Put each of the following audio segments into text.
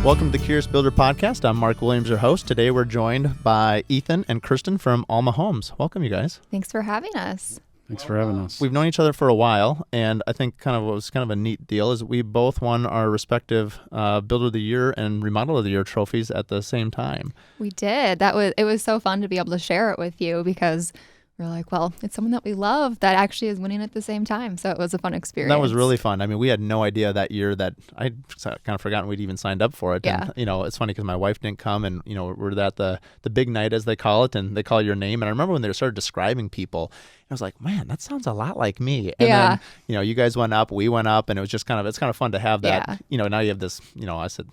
Welcome to the Curious Builder Podcast. I'm Mark Williams, your host. Today we're joined by Ethan and Kristen from Alma Homes. Welcome, you guys. Thanks for having us. Thanks for having us. We've known each other for a while, and I think what was kind of a neat deal is we both won our respective Builder of the Year and Remodel of the Year trophies at the same time. We did. It was so fun to be able to share it with you because we're like, well, it's someone that we love that actually is winning at the same time. So it was a fun experience. That was really fun. I mean, we had no idea that year that I'd kind of forgotten we'd even signed up for it. Yeah. And, it's funny because my wife didn't come and, we're at the big night, as they call it, and they call your name. And I remember when they started describing people, I was like, man, that sounds a lot like me. And yeah. then, you guys went up, we went up, and it was just it's kind of fun to have that. Yeah. Now you have this, I said,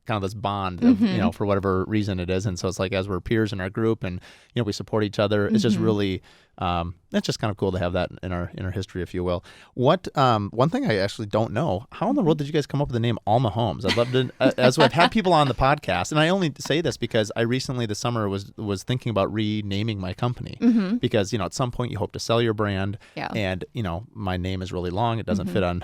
kind of this bond of, for whatever reason it is. And so it's like, as we're peers in our group and, we support each other, it's just really, it's just kind of cool to have that in our history, if you will. What, one thing I actually don't know, how in the world did you guys come up with the name Alma Homes? I'd love to, as I've had people on the podcast, and I only say this because I recently this summer was thinking about renaming my company because, at some point you hope to sell your brand and, my name is really long. It doesn't fit on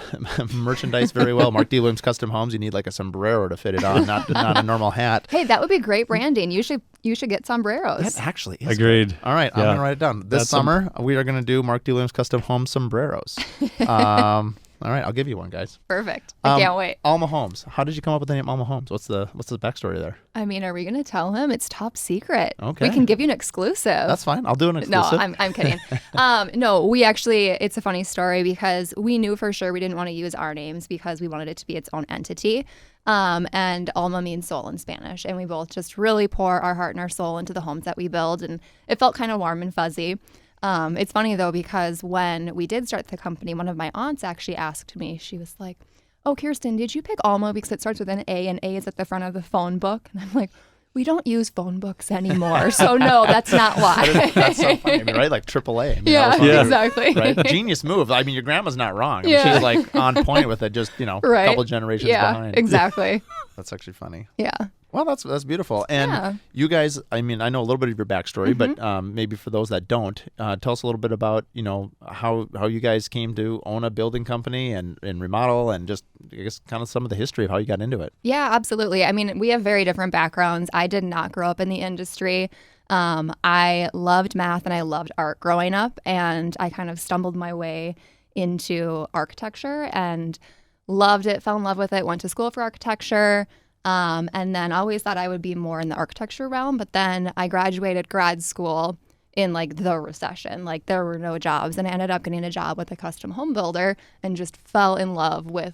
merchandise very well. Mark D. Williams Custom Homes, you need like a sombrero to fit it on, not a normal hat. Hey, that would be great branding. You should get sombreros. That actually is Agreed. Good. All right, I'm going to write it down. This summer, we are going to do Mark D. Williams Custom Home sombreros. All right, I'll give you one, guys. Perfect. I can't wait. Alma Homes. How did you come up with the name Alma Homes? What's the backstory there? I mean, are we going to tell him? It's top secret. Okay. We can give you an exclusive. That's fine. I'll do an exclusive. No, I'm kidding. No, we actually, it's a funny story because we knew for sure we didn't want to use our names because we wanted it to be its own entity. And Alma means soul in Spanish. And we both just really pour our heart and our soul into the homes that we build. And it felt kind of warm and fuzzy. It's funny, though, because when we did start the company, one of my aunts actually asked me, she was like, oh, Kirsten, did you pick Alma because it starts with an A and A is at the front of the phone book? And I'm like, we don't use phone books anymore. So, no, that's not why. That's so funny. I mean, right? Like AAA. I mean, yeah, exactly. Right? Genius move. I mean, your grandma's not wrong. I mean, she's like on point with it, just, a couple generations behind. Yeah, exactly. That's actually funny. Yeah. Well, that's beautiful. And you guys, I mean, I know a little bit of your backstory, but maybe for those that don't, tell us a little bit about, how you guys came to own a building company and remodel and just, I guess, kind of some of the history of how you got into it. Yeah, absolutely. I mean, we have very different backgrounds. I did not grow up in the industry. I loved math and I loved art growing up, and I kind of stumbled my way into architecture and loved it, fell in love with it, went to school for architecture. And then always thought I would be more in the architecture realm. But then I graduated grad school in like the recession. Like there were no jobs. And I ended up getting a job with a custom home builder and just fell in love with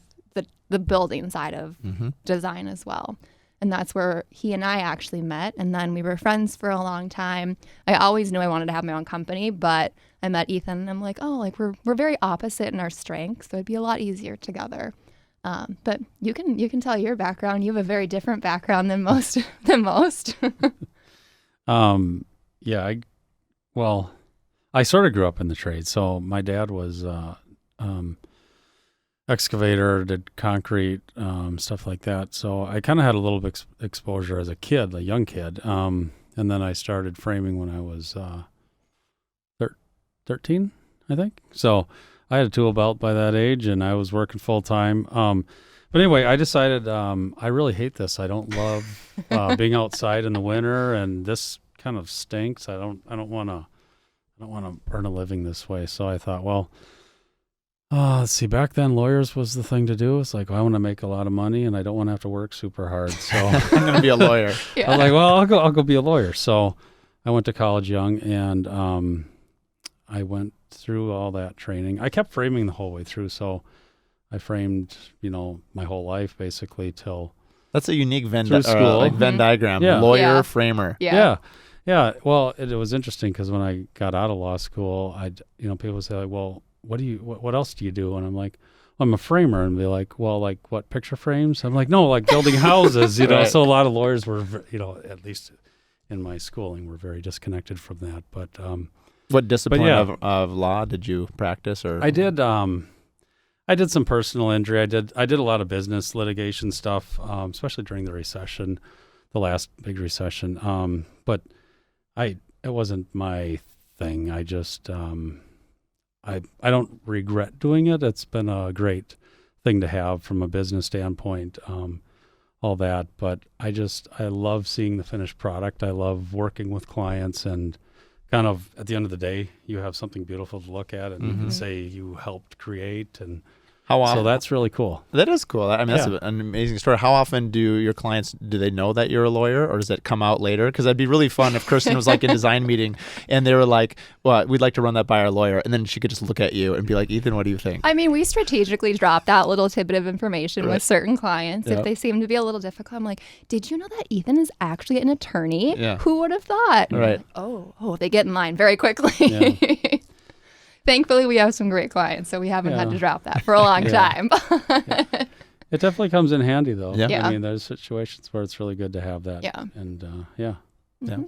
the building side of design as well. And that's where he and I actually met. And then we were friends for a long time. I always knew I wanted to have my own company, but I met Ethan and I'm like, oh, like we're very opposite in our strengths. So it'd be a lot easier together. But you can tell your background. You have a very different background than most. I sort of grew up in the trade. So my dad was excavator, did concrete, stuff like that. So I kind of had a little bit exposure as a kid, a young kid. And then I started framing when I was 13, I think. So I had a tool belt by that age, and I was working full time. But anyway, I decided I really hate this. I don't love being outside in the winter, and this kind of stinks. I don't want to earn a living this way. So I thought, well, let's see. Back then, lawyers was the thing to do. It's like, I want to make a lot of money, and I don't want to have to work super hard. So I'm going to be a lawyer. Yeah. I was like, well, I'll go be a lawyer. So I went to college young, and I went through all that training. I kept framing the whole way through, so I framed, my whole life basically till that's a unique Venn diagram. Yeah. Lawyer, framer. Yeah. Well, it was interesting because when I got out of law school, people would say, like, well, what else do you do? And I'm like, well, I'm a framer, and be like, well, like what, picture frames? I'm like, no, like building houses. Right. So a lot of lawyers were, at least in my schooling, were very disconnected from that. But what discipline of law did you practice? Or I did some personal injury. I did a lot of business litigation stuff, especially during the recession, the last big recession. But it wasn't my thing. I just I don't regret doing it. It's been a great thing to have from a business standpoint. all that. But I love seeing the finished product. I love working with clients, and kind of at the end of the day, you have something beautiful to look at, and you can say you helped create, and how often? So that's really cool. That is cool. I mean, that's an amazing story. How often do your clients, do they know that you're a lawyer, or does it come out later? Because that'd be really fun if Kirsten was like in design meeting and they were like, well, we'd like to run that by our lawyer. And then she could just look at you and be like, Ethan, what do you think? I mean, we strategically drop that little tidbit of information with certain clients. If they seem to be a little difficult, I'm like, did you know that Ethan is actually an attorney? Yeah. Who would have thought? Right. Oh, they get in line very quickly. Yeah. Thankfully, we have some great clients, so we haven't had to drop that for a long time. It definitely comes in handy, though. Yeah. I mean, there's situations where it's really good to have that. Yeah. And,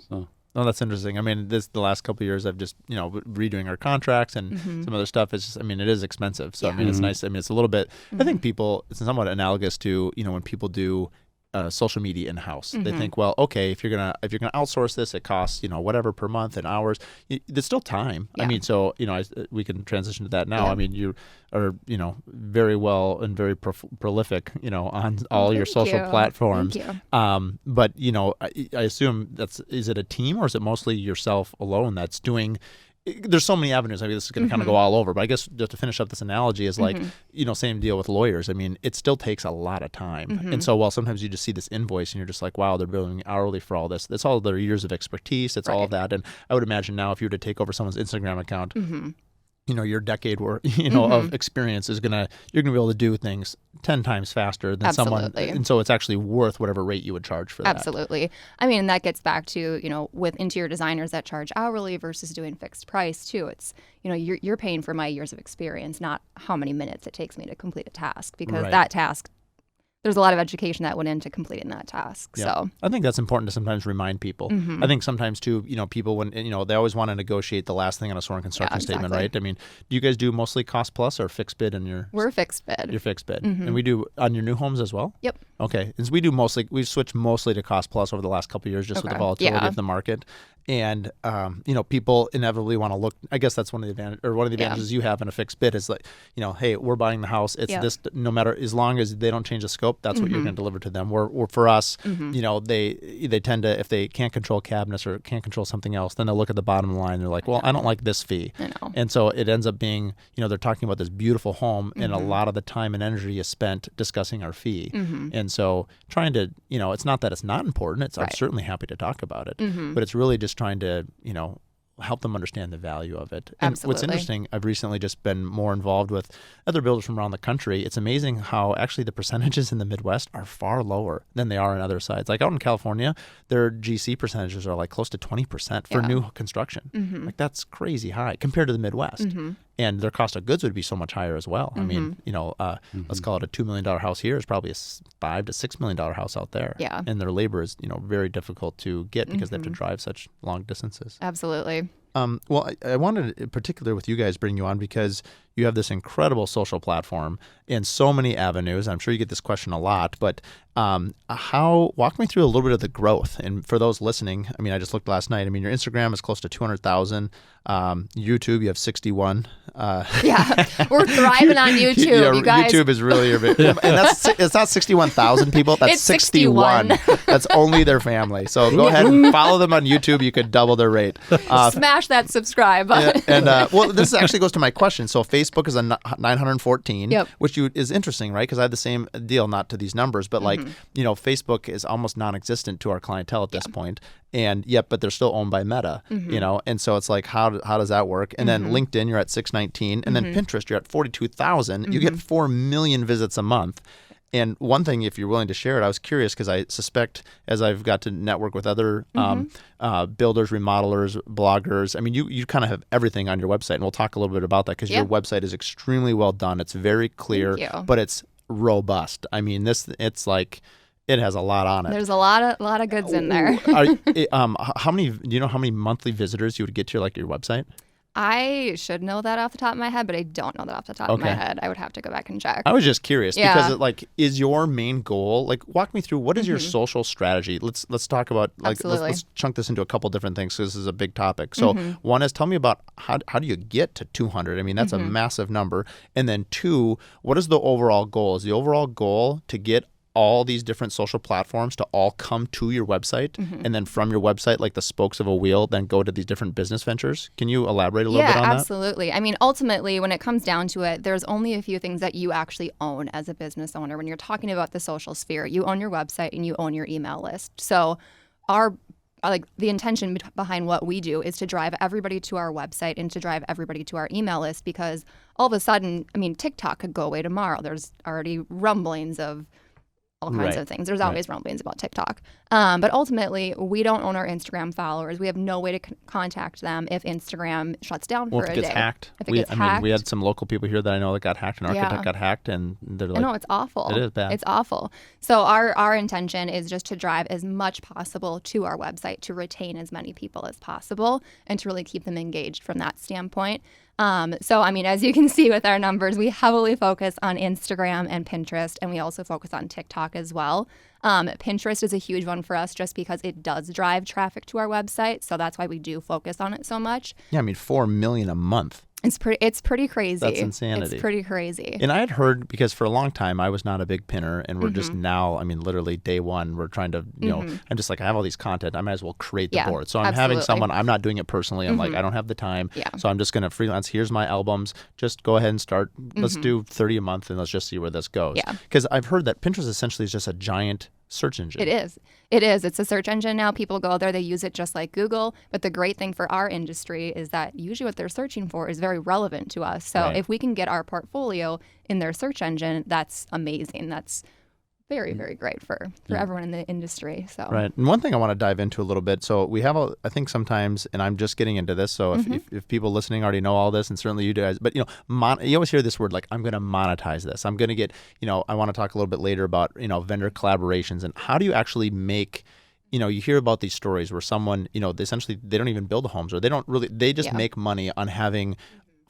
So. Oh, that's interesting. I mean, the last couple of years, I've just, redoing our contracts and some other stuff. It's just, I mean, it is expensive. So, I mean, it's nice. I mean, it's a little bit, I think it's somewhat analogous to, when people do social media in-house. They think, well, okay, if you're gonna outsource this, it costs whatever per month and hours. There's still time. I mean, so we can transition to that now. I mean, you are very well and very prolific on all your social platforms. Thank you. But I assume is it a team, or is it mostly yourself alone that's doing? There's so many avenues. I mean, this is going to kind of go all over, but I guess just to finish up this analogy is like, same deal with lawyers. I mean, it still takes a lot of time. And so while sometimes you just see this invoice and you're just like, wow, they're billing hourly for all this. That's all their years of expertise. It's all of that. And I would imagine now if you were to take over someone's Instagram account, your decade worth, of experience you're gonna be able to do things 10 times faster than someone. And so it's actually worth whatever rate you would charge for that. Absolutely. I mean, that gets back to, with interior designers that charge hourly versus doing fixed price too. It's, you're paying for my years of experience, not how many minutes it takes me to complete a task, because that task, there's a lot of education that went into completing that task. Yeah. So I think that's important to sometimes remind people. I think sometimes too, people when they always want to negotiate the last thing on a soaring construction statement, right? I mean, do you guys do mostly cost plus or fixed bid in your? We're fixed bid. You're fixed bid, and we do on your new homes as well. Yep. Okay, and we've switched mostly to cost plus over the last couple of years, just with the volatility of the market. And people inevitably want to look. I guess that's one of the advantages you have in a fixed bid is like, hey, we're buying the house. It's this, no matter, as long as they don't change the scope, that's what you're going to deliver to them. Where for us, they tend to, if they can't control cabinets or can't control something else, then they'll look at the bottom line. They're like, well, I don't like this fee. I know. And so it ends up being, they're talking about this beautiful home, and a lot of the time and energy is spent discussing our fee. And so trying to, it's not that it's not important. I'm certainly happy to talk about it, but it's really just trying to, help them understand the value of it. And what's interesting, I've recently just been more involved with other builders from around the country. It's amazing how actually the percentages in the Midwest are far lower than they are in other sides. Like out in California, their GC percentages are like close to 20% for new construction. Like that's crazy high compared to the Midwest. And their cost of goods would be so much higher as well. I mean, let's call it a $2 million house here is probably a $5 to $6 million house out there. Yeah. And their labor is, very difficult to get because they have to drive such long distances. Absolutely. Well, I wanted, in particular with you guys, bring you on because you have this incredible social platform in so many avenues. I'm sure you get this question a lot, but walk me through a little bit of the growth. And for those listening, I mean, I just looked last night. I mean, your Instagram is close to 200,000. YouTube, you have 61. Yeah, we're thriving on YouTube. You guys. YouTube is really your big, and it's not 61,000 people. That's it's 61. That's only their family. So go ahead and follow them on YouTube. You could double their rate. Smash that subscribe button. And well, this actually goes to my question. So Facebook is a 914, which is interesting, right? Because I have the same deal, not to these numbers, but like, Facebook is almost non-existent to our clientele at this point. And but they're still owned by Meta, and so it's like, how does that work? And then LinkedIn, you're at 619, and then Pinterest, you're at 42,000. You get 4 million visits a month. And one thing, if you're willing to share it, I was curious because I suspect as I've got to network with other builders, remodelers, bloggers, I mean, you kind of have everything on your website, and we'll talk a little bit about that because your website is extremely well done. It's very clear, but it's robust. I mean, it's like, it has a lot on it. There's a lot of goods in there. How many? Do you know how many monthly visitors you would get to your website? I should know that off the top of my head, but I don't know that off the top of my head. I would have to go back and check. I was just curious because is your main goal, walk me through what is your social strategy? Let's talk about let's chunk this into a couple different things because this is a big topic. So one is, tell me about how do you get to 200? I mean, that's a massive number. And then two, what is the overall goal? Is the overall goal to get all these different social platforms to all come to your website, and then from your website, like the spokes of a wheel, then go to these different business ventures. Can you elaborate a little bit on that? Yeah, absolutely. I mean, ultimately, when it comes down to it, there's only a few things that you actually own as a business owner. When you're talking about the social sphere, you own your website and you own your email list. So the intention behind what we do is to drive everybody to our website and to drive everybody to our email list, because all of a sudden, I mean, TikTok could go away tomorrow. There's already rumblings of all kinds of things. There's always rumblings about TikTok. But ultimately, we don't own our Instagram followers. We have no way to contact them if Instagram shuts down for a day. If it gets hacked. If it gets hacked. I mean, we had some local people here that I know that got hacked, an architect got hacked, and they're like, no, it's awful. It is bad. It's awful. So our intention is just to drive as much possible to our website, to retain as many people as possible, and to really keep them engaged from that standpoint. So, I mean, as you can see with our numbers, we heavily focus on Instagram and Pinterest, and we also focus on TikTok as well. Pinterest is a huge one for us just because it does drive traffic to our website. So that's why we do focus on it so much. Yeah, I mean, 4 million a month. It's pretty crazy. That's insanity. It's pretty crazy. And I had heard, because for a long time I was not a big pinner, and we're just now, I mean, literally day one, we're trying to, you know, I'm just like, I have all these content, I might as well create the board. So I'm having someone, I'm not doing it personally. I'm like, I don't have the time. So I'm just going to freelance. Here's my albums. Just go ahead and start. Let's do 30 a month and let's just see where this goes. Because I've heard that Pinterest essentially is just a giant search engine. It is. It's a search engine now. People go there, they use it just like Google. But the great thing for our industry is that usually what they're searching for is very relevant to us. So if we can get our portfolio in their search engine, that's amazing. That's very, very great for everyone in the industry. So Right. And one thing I want to dive into a little bit. So we have, I think sometimes, and I'm just getting into this, so if people listening already know all this, and certainly you guys, but you always hear this word like, I'm going to monetize this. I'm going to get, I want to talk a little bit later about, vendor collaborations, and how do you actually make, you hear about these stories where someone, essentially they don't even build the homes, or they just make money on having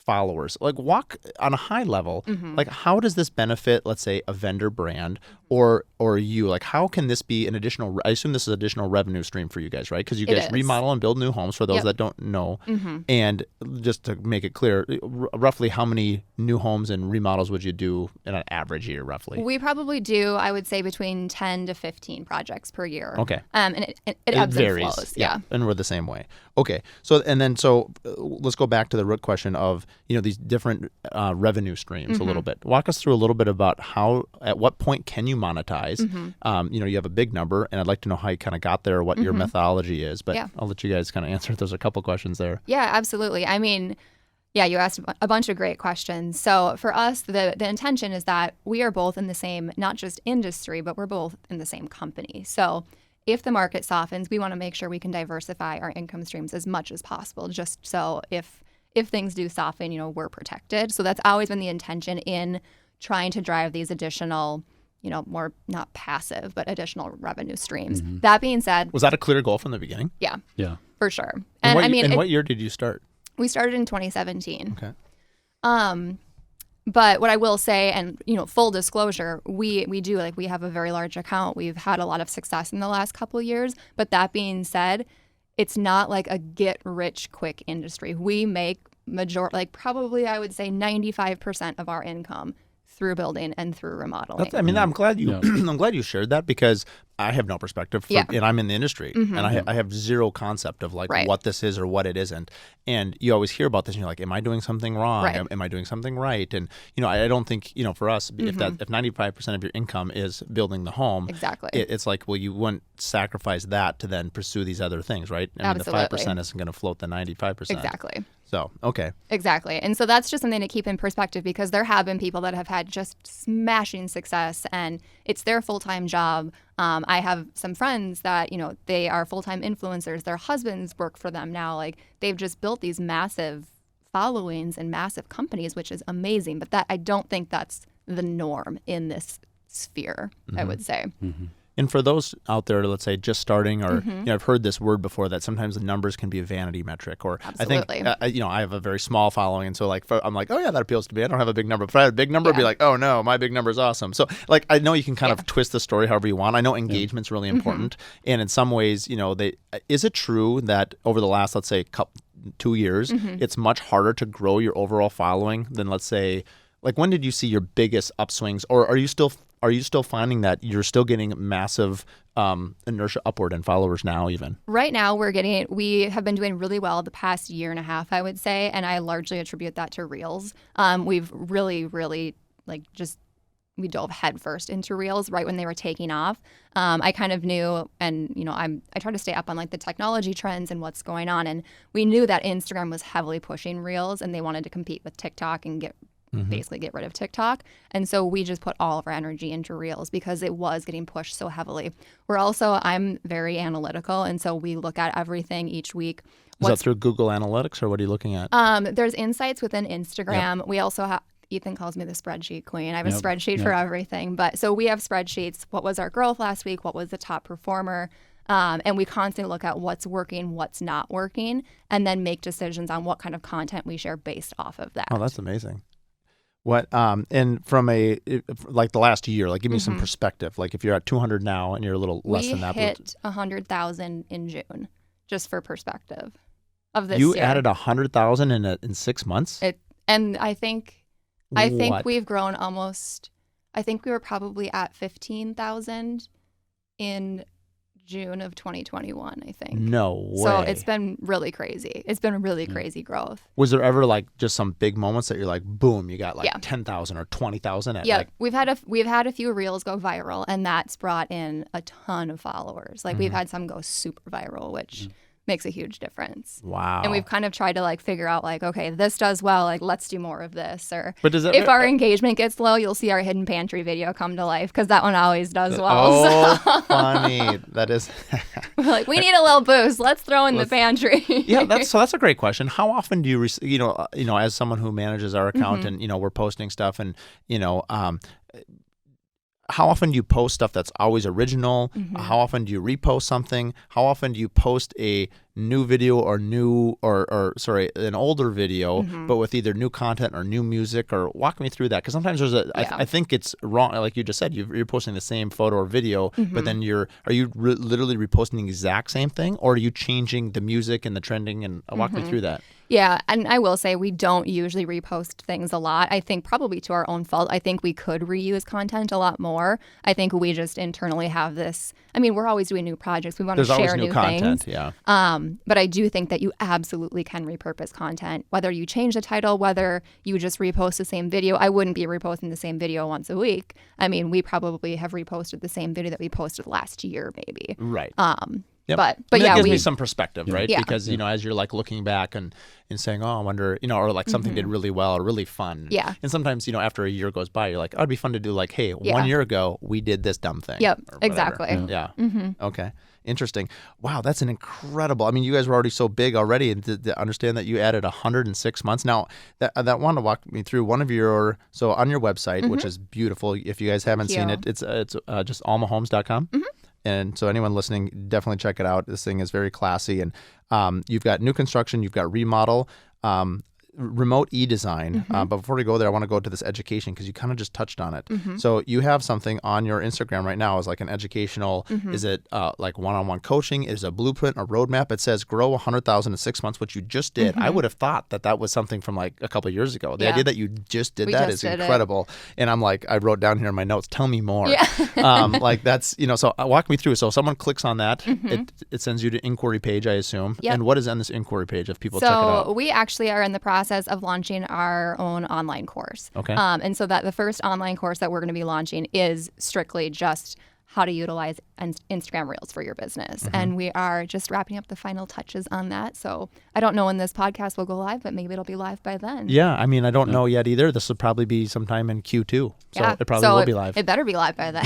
followers. Like, walk on a high level, like, how does this benefit, let's say, a vendor brand or you? Like, how can this be an additional, I assume this is additional revenue stream for you guys, right? Because you guys remodel and build new homes, for those that don't know. And just to make it clear, roughly how many new homes and remodels would you do in an average year, roughly? We probably do, I would say, between 10 to 15 projects per year. Okay. And it ebbs varies. and flows. Yeah. And we're the same way. Okay. So let's go back to the root question of, these different revenue streams a little bit. Walk us through a little bit about at what point can you monetize? You have a big number, and I'd like to know how you kind of got there, what your methodology is, but I'll let you guys kind of answer it. There's a couple questions there. Yeah, absolutely. I mean, you asked a bunch of great questions. So for us, the intention is that we are both in the same, not just industry, but we're both in the same company. So if the market softens, we want to make sure we can diversify our income streams as much as possible, just so if things do soften, we're protected. So that's always been the intention in trying to drive these additional, more not passive, but additional revenue streams. That being said, was that a clear goal from the beginning? Yeah, for sure. And what year did you start? We started in 2017. Okay. But what I will say, and full disclosure, we do, we have a very large account. We've had a lot of success in the last couple of years. But that being said, it's not like a get rich quick industry. We make probably, I would say, 95% of our income through building and through remodeling. I'm glad you I'm glad you shared that, because I have no perspective, and I'm in the industry, and I have zero concept of what this is or what it isn't. And you always hear about this, and you're like, am I doing something wrong? Right. Am I doing something right? And I don't think, for us, if 95% of your income is building the home, exactly, it's like, well, you wouldn't sacrifice that to then pursue these other things, right? Absolutely. The 5% isn't going to float the 95%. Exactly. So, okay. Exactly. And so that's just something to keep in perspective, because there have been people that have had just smashing success, and it's their full-time job. I have some friends that, they are full-time influencers. Their husbands work for them now. They've just built these massive followings and massive companies, which is amazing. But I don't think that's the norm in this sphere, I would say. And for those out there, let's say, just starting, or I've heard this word before, that sometimes the numbers can be a vanity metric. Or absolutely. I think I have a very small following, and so I'm like, oh yeah, that appeals to me. I don't have a big number. If I had a big number, I'd be like, oh no, my big number is awesome. So I know you can kind of twist the story however you want. I know engagement's really important, and in some ways, is it true that over the last, let's say, 2 years, it's much harder to grow your overall following than, let's say, like when did you see your biggest upswings, or are you still finding that you're still getting massive inertia upward in followers now even? Right now we have been doing really well the past year and a half, I would say, and I largely attribute that to Reels. We've really we dove headfirst into Reels right when they were taking off. I kind of knew, and I try to stay up on like the technology trends and what's going on, and we knew that Instagram was heavily pushing Reels, and they wanted to compete with TikTok and basically get rid of TikTok. And so we just put all of our energy into Reels because it was getting pushed so heavily. I'm very analytical, and so we look at everything each week. Is that through Google Analytics, or what are you looking at? There's insights within Instagram. Yep. We also have, Ethan calls me the spreadsheet queen. I have a spreadsheet for everything. But so we have spreadsheets. What was our growth last week? What was the top performer? And we constantly look at what's working, what's not working, and then make decisions on what kind of content we share based off of that. Oh, that's amazing. What and from like the last year, like give me some perspective. Like if you're at 200 now and you're a little less than that. We hit 100,000 in June, just for perspective of this year. You year. added 100,000 in 6 months? And I think we've grown almost, I think we were probably at 15,000 in June of 2021, I think. No way. So it's been really crazy. It's been really crazy growth. Was there ever like just some big moments that you're like, boom, you got like 10,000 or 20,000? Yeah, we've had a few reels go viral, and that's brought in a ton of followers. Like we've had some go super viral, which makes a huge difference. Wow. And we've kind of tried to like figure out like, okay, this does well, like let's do more of this. Or if our engagement gets low, you'll see our hidden pantry video come to life, because that one always does well. Oh, so. Funny. That is. We're like, we need a little boost. Let's throw in the pantry. Yeah, that's a great question. How often do you as someone who manages our account and we're posting stuff and how often do you post stuff that's always original? How often do you repost something? How often do you post a new video or an older video, but with either new content or new music? Or walk me through that, because sometimes there's I think it's wrong. Like you just said, you're posting the same photo or video, but then are you literally reposting the exact same thing, or are you changing the music and the trending? And walk me through that. Yeah, and I will say we don't usually repost things a lot. I think probably to our own fault. I think we could reuse content a lot more. I think we just internally have this. I mean, we're always doing new projects. We want to share new content, things. Yeah. But I do think that you absolutely can repurpose content, whether you change the title, whether you just repost the same video. I wouldn't be reposting the same video once a week. I mean, we probably have reposted the same video that we posted last year, maybe. Right. Yep. But that gives me some perspective, right? Yeah. Because as you're like looking back and saying, oh, I wonder, or like something did really well or really fun. Yeah. And sometimes after a year goes by, you're like, oh, it'd be fun to do like, hey, 1 year ago we did this dumb thing. Yep. Exactly. Yeah. Okay. Interesting. Wow, that's an incredible. I mean, you guys were already so big already, and to understand that you added 106 months. Now, that one to walk me through one of your on your website, which is beautiful. If you guys haven't seen it, it's just almahomes.com. And so anyone listening, definitely check it out. This thing is very classy. And you've got new construction, you've got remodel, remote e-design. But before we go there, I want to go to this education, because you kind of just touched on it. So you have something on your Instagram right now as like an educational, is it like one-on-one coaching? Is it a blueprint, a roadmap? It says grow 100,000 in 6 months, which you just did. I would have thought that was something from like a couple of years ago. The idea that you just did that is incredible. And I'm like, I wrote down here in my notes, tell me more. Yeah. Like that's, so walk me through. So someone clicks on that, it sends you to inquiry page, I assume. Yep. And what is on this inquiry page if people check it out? So we actually are in the process of launching our own online course. Okay. And so that the first online course that we're going to be launching is strictly just how to utilize Instagram Reels for your business. And we are just wrapping up the final touches on that. So I don't know when this podcast will go live, but maybe it'll be live by then. Yeah, I mean, I don't know yet either. This will probably be sometime in Q2. So it probably will be live. It better be live by then.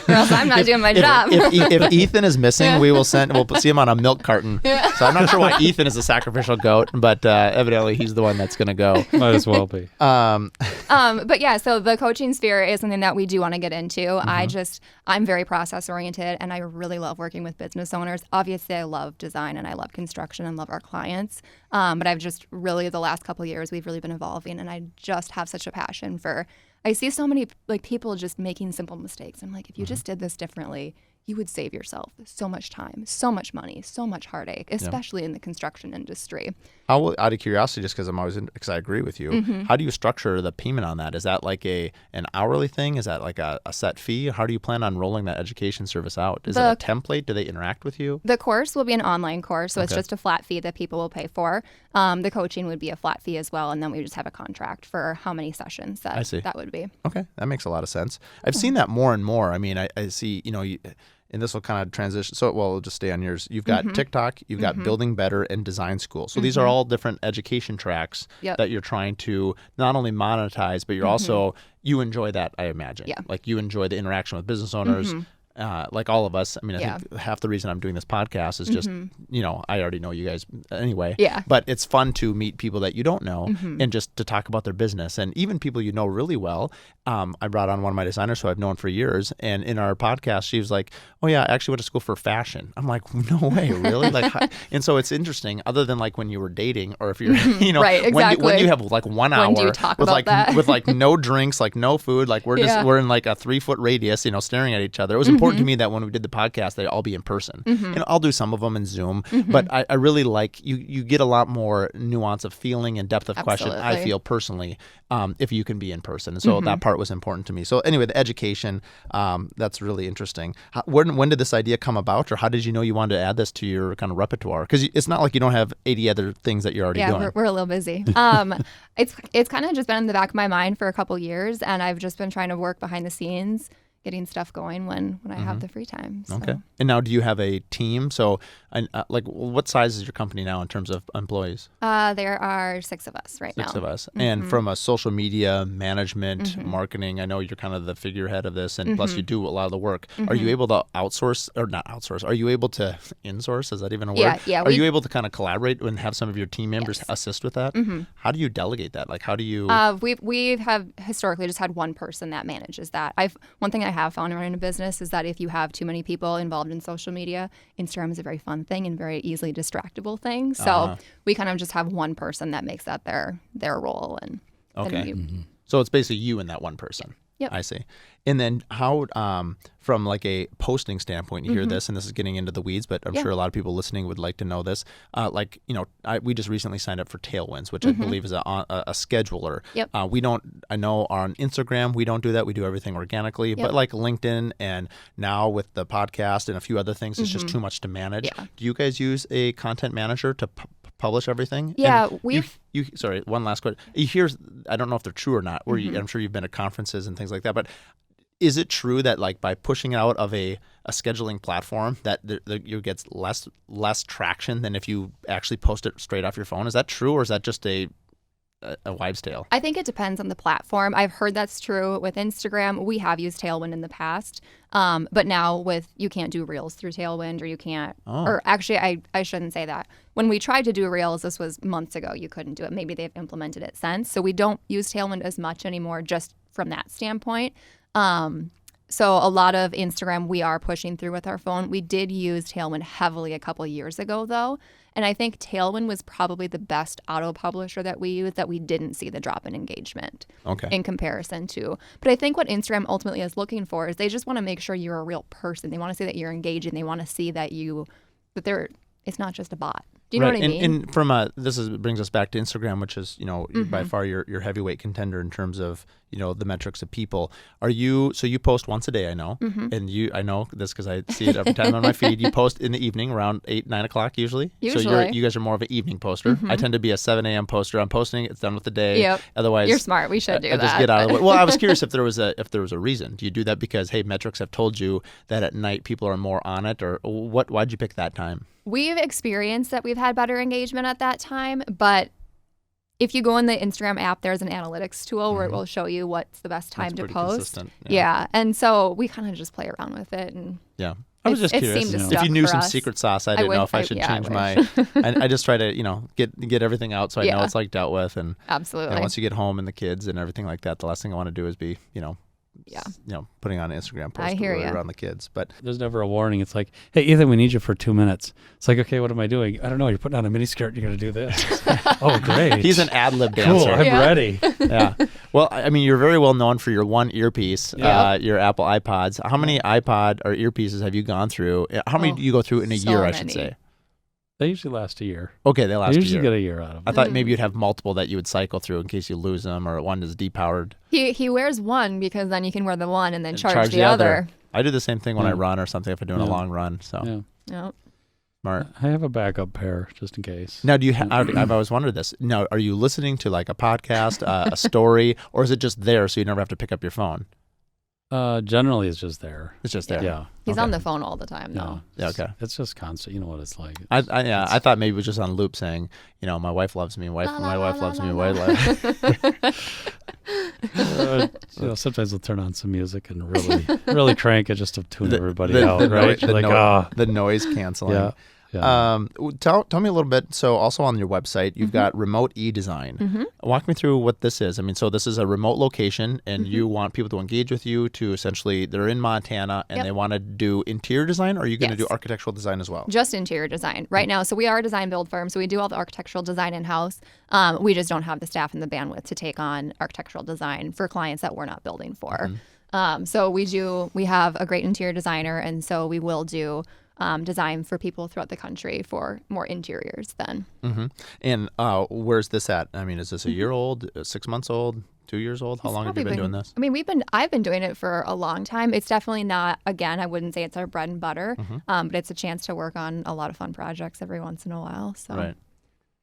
Or else I'm not doing my job. If Ethan is missing, we'll see him on a milk carton. So I'm not sure why Ethan is a sacrificial goat, but evidently he's the one that's going to go. Might as well be. But yeah, so the coaching sphere is something that we do want to get into. I'm very process oriented, and I really love working with business owners. Obviously, I love design and I love construction and love our clients. But I've just really, the last couple of years, we've really been evolving, and I just have such a passion for, I see so many like people just making simple mistakes. I'm like, if you just did this differently, you would save yourself so much time, so much money, so much heartache, especially in the construction industry. How, out of curiosity, just because because I agree with you, how do you structure the payment on that? Is that like an hourly thing? Is that like a set fee? How do you plan on rolling that education service out? Is it a template? Do they interact with you? The course will be an online course, so it's just a flat fee that people will pay for. The coaching would be a flat fee as well, and then we just have a contract for how many sessions that would be. Okay, that makes a lot of sense. I've seen that more and more. I mean, I see, and this will kind of transition. So, well, we'll just stay on yours. You've got TikTok, you've got Building Better and Design School. So these are all different education tracks that you're trying to not only monetize, but you're also, you enjoy that, I imagine. Yeah. Like you enjoy the interaction with business owners. Like all of us. I mean, I think half the reason I'm doing this podcast is just, I already know you guys anyway. Yeah. But it's fun to meet people that you don't know and just to talk about their business. And even people you know really well. I brought on one of my designers who I've known for years. And in our podcast, she was like, oh, yeah, I actually went to school for fashion. I'm like, no way, really? And so it's interesting, other than like when you were dating or if you're, right, exactly. when you have like 1 hour when do you talk with about that? with like no drinks, like no food, like we're in like a 3-foot radius, staring at each other. It was important to me that when we did the podcast, they'd all be in person. I'll do some of them in Zoom, but I really like you get a lot more nuance of feeling and depth of question, I feel personally, if you can be in person. And so that part was important to me. So anyway, the education, that's really interesting. When did this idea come about, or how did you know you wanted to add this to your kind of repertoire? Because it's not like you don't have 80 other things that you're already doing. Yeah, we're a little busy. It's kind of just been in the back of my mind for a couple years, and I've just been trying to work behind the scenes, getting stuff going when I have the free time. So. Okay. And now do you have a team? So what size is your company now in terms of employees? There are 6 of us right now. 6 of us. And from a social media management, marketing, I know you're kind of the figurehead of this, and plus you do a lot of the work. Are you able to outsource, or not outsource, are you able to insource? Is that even a word? Yeah. Are you able to kind of collaborate and have some of your team members assist with that? How do you delegate that? Like, how do you? We have historically just had one person that manages that. One thing I have found in running a business is that if you have too many people involved in social media, Instagram is a very fun thing and very easily distractible thing. So we kind of just have one person that makes that their role. And so it's basically you and that one person. Yep. I see. And then how, from like a posting standpoint, you hear this, and this is getting into the weeds, but I'm sure a lot of people listening would like to know this. We just recently signed up for Tailwinds, which I believe is a scheduler. Yep. I know on Instagram, we don't do that. We do everything organically, but like LinkedIn and now with the podcast and a few other things, it's just too much to manage. Yeah. Do you guys use a content manager to publish everything? Yeah, and sorry, one last question. I don't know if they're true or not. I'm sure you've been to conferences and things like that, but is it true that like by pushing it out of a scheduling platform that you get less traction than if you actually post it straight off your phone? Is that true, or is that just a wives' tale? I think it depends on the platform. I've heard that's true with Instagram. We have used Tailwind in the past, but now you can't do Reels through Tailwind, or you can't. Or actually, I shouldn't say that. When we tried to do Reels, this was months ago, you couldn't do it. Maybe they've implemented it since. So we don't use Tailwind as much anymore, just from that standpoint. So a lot of Instagram we are pushing through with our phone. We did use Tailwind heavily a couple years ago, though. And I think Tailwind was probably the best auto publisher that we used that we didn't see the drop in engagement in comparison to. But I think what Instagram ultimately is looking for is they just want to make sure you're a real person. They want to see that you're engaging. They want to see that it's not just a bot. Do you know what I mean? And brings us back to Instagram, which is, by far your heavyweight contender in terms of, the metrics of people. So you post once a day, I know, and I know this because I see it every time on my feed. You post in the evening around 8, 9 o'clock usually. So you guys are more of an evening poster. I tend to be a 7 a.m. poster. I'm posting, it's done with the day. Yep. Otherwise, you're smart. We should do that. I just get out of the way. Well, I was curious if there was a reason. Do you do that because, hey, metrics have told you that at night people are more on it, or what? Why'd you pick that time? We've experienced that we've had better engagement at that time, but if you go in the Instagram app, there's an analytics tool where it will show you what's the best time to post. Consistent. Yeah. And so we kind of just play around with it. And yeah. I was just curious if you knew some secret sauce. I didn't know if I should change my. I just try to get everything out so I know it's like dealt with. And absolutely. Once you get home and the kids and everything like that, the last thing I want to do is be putting on an Instagram post I hear really ya. around the kids. But There's never a warning. It's like, hey, Ethan, we need you for 2 minutes. It's like, okay, what am I doing? I don't know. You're putting on a mini skirt. You're going to do this. Oh, great. he's an ad-lib cool. dancer. I'm ready. Yeah. Well, I mean, you're very well known for your one earpiece, Yeah. your Apple iPods. How many iPod or earpieces have you gone through? How many do you go through in a so year, I should many. say? They usually last a year. Okay, they last I a usually year. get a year out of I them. thought maybe you'd have multiple that you would cycle through in case you lose them or one is depowered. He wears one because then you can wear the one and then And charge the other. I do the same thing when I Yeah. run or something if I'm doing a Yeah. long run. So Yeah. Yep. smart. I have a backup pair just in case. Now, do you? I've always wondered this. Now, are you listening to like a podcast, a story, or is it just there so you never have to pick up your phone? Generally, it's just there. It's just there. Yeah. He's Okay. on the phone all the time though. Yeah, okay. It's just constant. You know what it's like. I thought maybe it was just on loop saying, my wife loves me, my wife loves me, my wife. Sometimes we'll turn on some music and really crank it just to tune everybody the- out, the right? noi- You're the like, noi- the noise canceling. yeah. Yeah. Tell me a little bit. So also on your website, you've got remote e-design. Walk me through what this is. I mean, so this is a remote location and you want people to engage with you to essentially, they're in Montana and Yep. they want to do interior design, or are you going to Yes. do architectural design as well? Just interior design right now. So we are a design build firm. So we do all the architectural design in-house. We just don't have the staff and the bandwidth to take on architectural design for clients that we're not building for. So we have a great interior designer, and so we will do design for people throughout the country for more interiors then. And where's this at? I mean, is this a year old, 6 months old, 2 years old? How long have you been doing this? I mean, I've been doing it for a long time. It's definitely not, again, I wouldn't say it's our bread and butter, but it's a chance to work on a lot of fun projects every once in a while. So Right.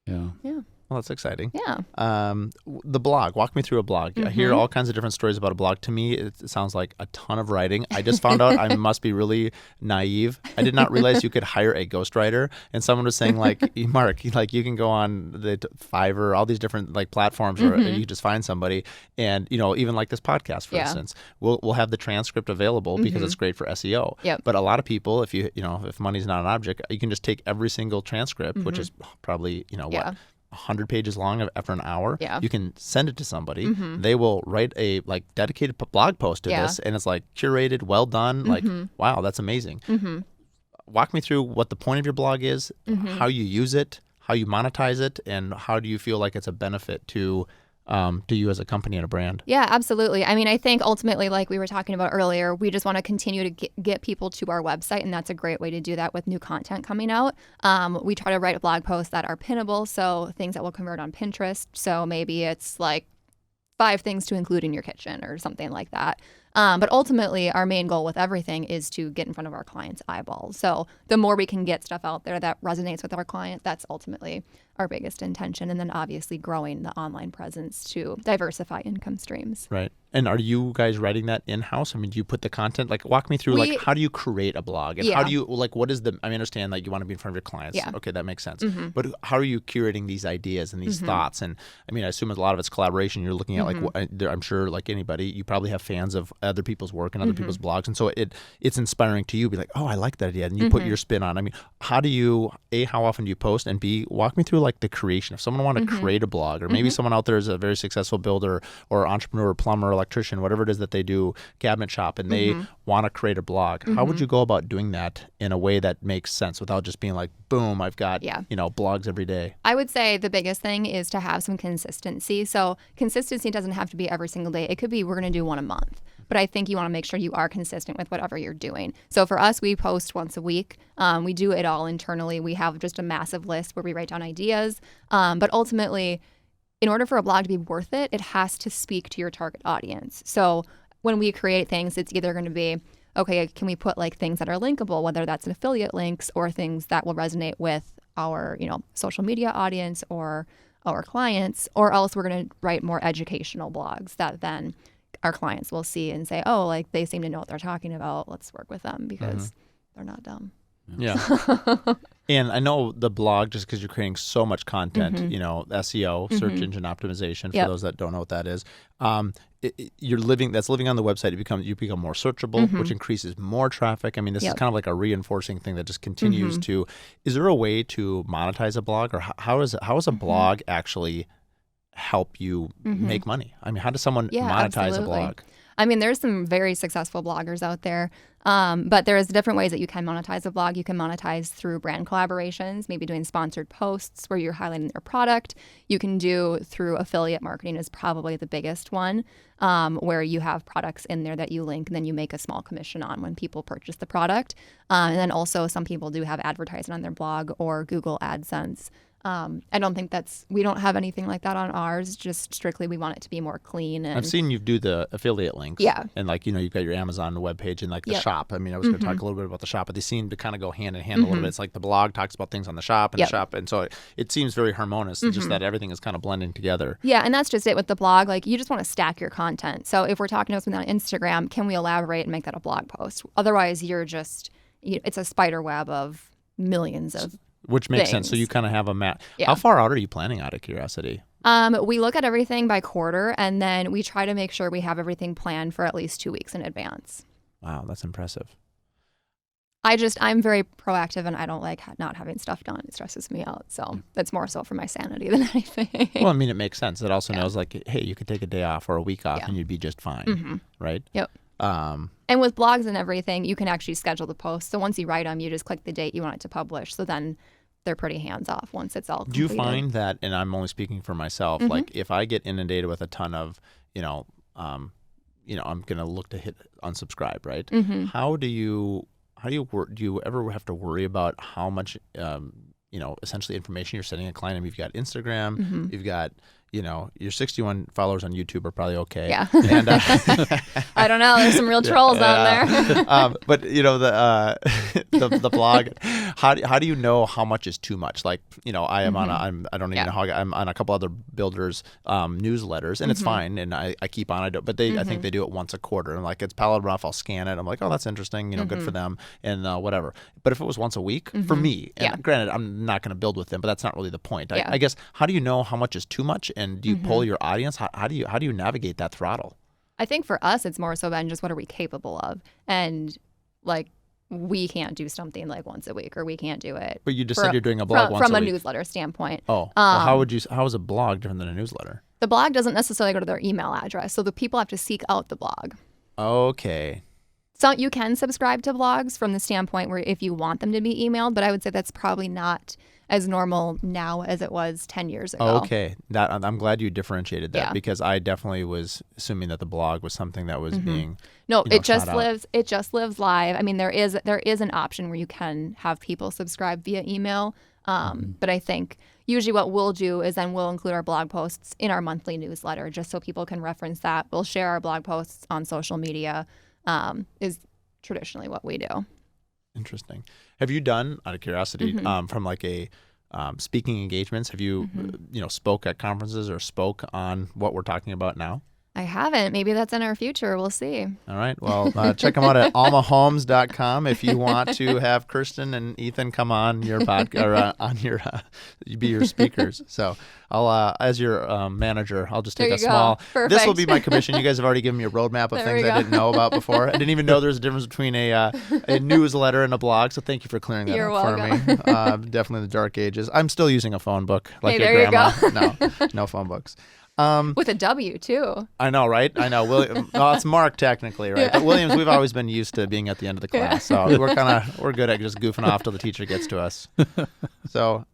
Yeah. yeah. Well, that's exciting. Yeah. The blog. Walk me through a blog. I hear all kinds of different stories about a blog. To me, it sounds like a ton of writing. I just found out I must be really naive. I did not realize you could hire a ghostwriter. And someone was saying, like, Mark, like you can go on the Fiverr, all these different like platforms, or you just find somebody. And even like this podcast, for instance, we'll have the transcript available because it's great for SEO. Yep. But a lot of people, if if money's not an object, you can just take every single transcript, which is probably what. 100 pages long after an hour. Yeah. You can send it to somebody. They will write a dedicated blog post to this, and it's like curated, well done. Like, wow, that's amazing. Walk me through what the point of your blog is, how you use it, how you monetize it, and how do you feel like it's a benefit to you as a company and a brand? Yeah, absolutely. I mean, I think ultimately, like we were talking about earlier, we just want to continue to get people to our website, and that's a great way to do that with new content coming out. We try to write blog posts that are pinnable, so things that will convert on Pinterest. So maybe it's like 5 things to include in your kitchen or something like that. But ultimately, our main goal with everything is to get in front of our clients' eyeballs. So the more we can get stuff out there that resonates with our client, that's ultimately our biggest intention. And then obviously growing the online presence to diversify income streams. Right. And are you guys writing that in-house? I mean, do you put the content, like walk me through, like how do you create a blog? And how do you, like, what is I understand like you want to be in front of your clients. Yeah. Okay, that makes sense. But how are you curating these ideas and these thoughts? And I mean, I assume a lot of it's collaboration. You're looking at like, I'm sure like anybody, you probably have fans of other people's work and other people's blogs. And so it's inspiring to you, be like, oh, I like that idea. And you put your spin on. I mean, how do you, A, how often do you post? And B, walk me through like the creation. If someone want to create a blog, or maybe someone out there is a very successful builder or entrepreneur, plumber, electrician, whatever it is that they do, cabinet shop, and they want to create a blog, how would you go about doing that in a way that makes sense without just being like, boom, I've got, blogs every day? I would say the biggest thing is to have some consistency. So consistency doesn't have to be every single day. It could be we're going to do one a month. But I think you want to make sure you are consistent with whatever you're doing. So for us, we post once a week. We do it all internally. We have just a massive list where we write down ideas. But ultimately, in order for a blog to be worth it, it has to speak to your target audience. So when we create things, it's either going to be, okay, can we put like things that are linkable, whether that's an affiliate links or things that will resonate with our, social media audience or our clients, or else we're going to write more educational blogs that then our clients will see and say, oh, like they seem to know what they're talking about. Let's work with them because they're not dumb. Yeah. And I know the blog, just because you're creating so much content, SEO, search engine optimization, for those that don't know what that is, you're living on the website. You become more searchable, which increases more traffic. I mean, this is kind of like a reinforcing thing that just continues to. Is there a way to monetize a blog, or how is a blog actually help you make money? I mean, how does someone monetize a blog? I mean, there's some very successful bloggers out there, but there's different ways that you can monetize a blog. You can monetize through brand collaborations, maybe doing sponsored posts where you're highlighting their product. You can do through affiliate marketing is probably the biggest one, where you have products in there that you link and then you make a small commission on when people purchase the product. And then also some people do have advertising on their blog or Google AdSense. I don't think we don't have anything like that on ours. Just strictly, we want it to be more clean. And I've seen you do the affiliate links. Yeah. And like, you've got your Amazon webpage and like the shop. I mean, I was going to talk a little bit about the shop, but they seem to kind of go hand in hand a little bit. It's like the blog talks about things on the shop and the shop. And so it seems very harmonious, just that everything is kind of blending together. Yeah. And that's just it with the blog. Like, you just want to stack your content. So if we're talking about something on Instagram, can we elaborate and make that a blog post? Otherwise, it's a spider web of millions of Which makes things. sense. So you kind of have a map. Yeah. How far out are you planning, out of curiosity? We look at everything by quarter, and then we try to make sure we have everything planned for at least 2 weeks in advance. Wow, that's impressive. I'm very proactive, and I don't like not having stuff done. It stresses me out. So that's more so for my sanity than anything. Well, I mean, it makes sense. It also knows like, hey, you could take a day off or a week off and you'd be just fine, right? Yep. Um, And with blogs and everything, you can actually schedule the post. So once you write them, you just click the date you want it to publish. So then they're pretty hands off once it's all completed. Do you find that, and I'm only speaking for myself, like if I get inundated with a ton of, I'm going to look to hit unsubscribe, right? Do you ever have to worry about how much, essentially information you're sending a client? I mean, you've got Instagram, you've got, your 61 followers on YouTube are probably okay. Yeah. And, I don't know. There's some real trolls out there. but the blog, how do you know how much is too much? Like, I am I don't even know how I'm on a couple other builders newsletters, and it's fine, and I keep on it, but I think they do it once a quarter, and like it's Pella rough, I'll scan it, I'm like, oh, that's interesting, good for them, and whatever. But if it was once a week for me, and granted, I'm not going to build with them, but that's not really the point. I guess, how do you know how much is too much, and do you poll your audience? How do you navigate that throttle? I think for us, it's more so than just what are we capable of, and like, we can't do something like once a week, or we can't do it. But you just said you're doing a blog once a week. From a newsletter standpoint. Oh, well, how is a blog different than a newsletter? The blog doesn't necessarily go to their email address, so the people have to seek out the blog. Okay. So you can subscribe to blogs from the standpoint where if you want them to be emailed, but I would say that's probably not as normal now as it was 10 years ago. Okay. I'm glad you differentiated that, because I definitely was assuming that the blog was something that was being it just lives live. I mean, there is an option where you can have people subscribe via email. But I think usually what we'll do is then we'll include our blog posts in our monthly newsletter just so people can reference that. We'll share our blog posts on social media, is traditionally what we do. Interesting. Have you done, out of curiosity, from like a speaking engagements, have you, spoke at conferences or spoke on what we're talking about now? I haven't. Maybe that's in our future. We'll see. All right. Well, check them out at almahomes.com if you want to have Kirsten and Ethan come on your podcast or be your speakers. So I'll, as your manager, I'll just take a small. Perfect. This will be my commission. You guys have already given me a roadmap of things I didn't know about before. I didn't even know there's a difference between a newsletter and a blog. So thank you for clearing that up for me. Definitely the dark ages. I'm still using a phone book like your grandma. No phone books. With a W too. I know, right? I know. William, it's Mark technically, right? But Williams, we've always been used to being at the end of the class, so we're good at just goofing off till the teacher gets to us. So,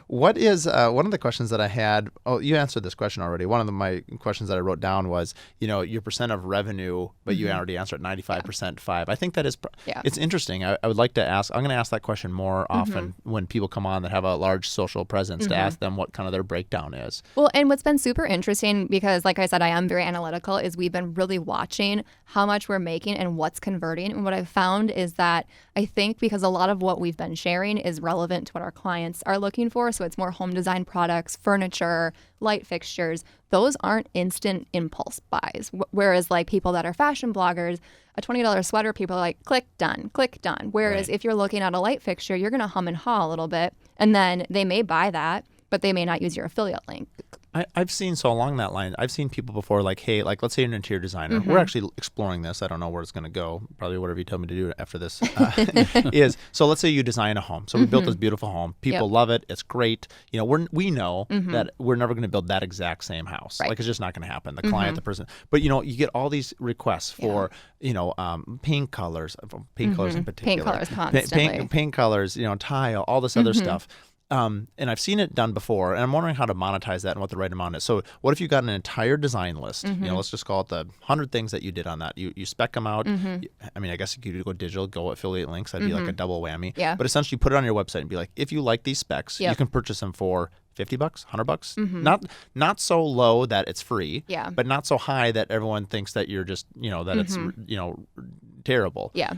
what is one of the questions that I had? Oh, you answered this question already. One of my questions that I wrote down was, your percent of revenue, but you already answered 95%, 5. I think that is. It's interesting. I would like to ask. I'm going to ask that question more often when people come on that have a large social presence to ask them what kind of their breakdown is. Well, and what's been super interesting, because like I said, I am very analytical, is we've been really watching how much we're making and what's converting. And what I've found is that I think because a lot of what we've been sharing is relevant to what our clients are looking for. So it's more home design products, furniture, light fixtures. Those aren't instant impulse buys. Whereas like people that are fashion bloggers, a $20 sweater, people are like, click, done, click, done. Whereas if you're looking at a light fixture, you're going to hum and haw a little bit. And then they may buy that, but they may not use your affiliate link. I've seen, so along that line, I've seen people before, like, hey, like, let's say you're an interior designer. We're actually exploring this. I don't know where it's going to go. Probably whatever you tell me to do after this is. So let's say you design a home. So we built this beautiful home. People love it. It's great. You know, we know that we're never going to build that exact same house. Right. Like, it's just not going to happen. The client, the person. But, you know, you get all these requests for, you know, paint colors in particular. Paint colors constantly. Paint colors, you know, tile, all this other stuff. And I've seen it done before, and I'm wondering how to monetize that and what the right amount is. So what if you got an entire design list? You know, let's just call it the 100 things that you did on that. You spec them out. I mean, I guess you could go digital, go affiliate links. That'd be like a double whammy. Yeah. But essentially, put it on your website and be like, if you like these specs, you can purchase them for $50, $100. Not so low that it's free, but not so high that everyone thinks that you're just, you know, that it's, you know, terrible. Yeah.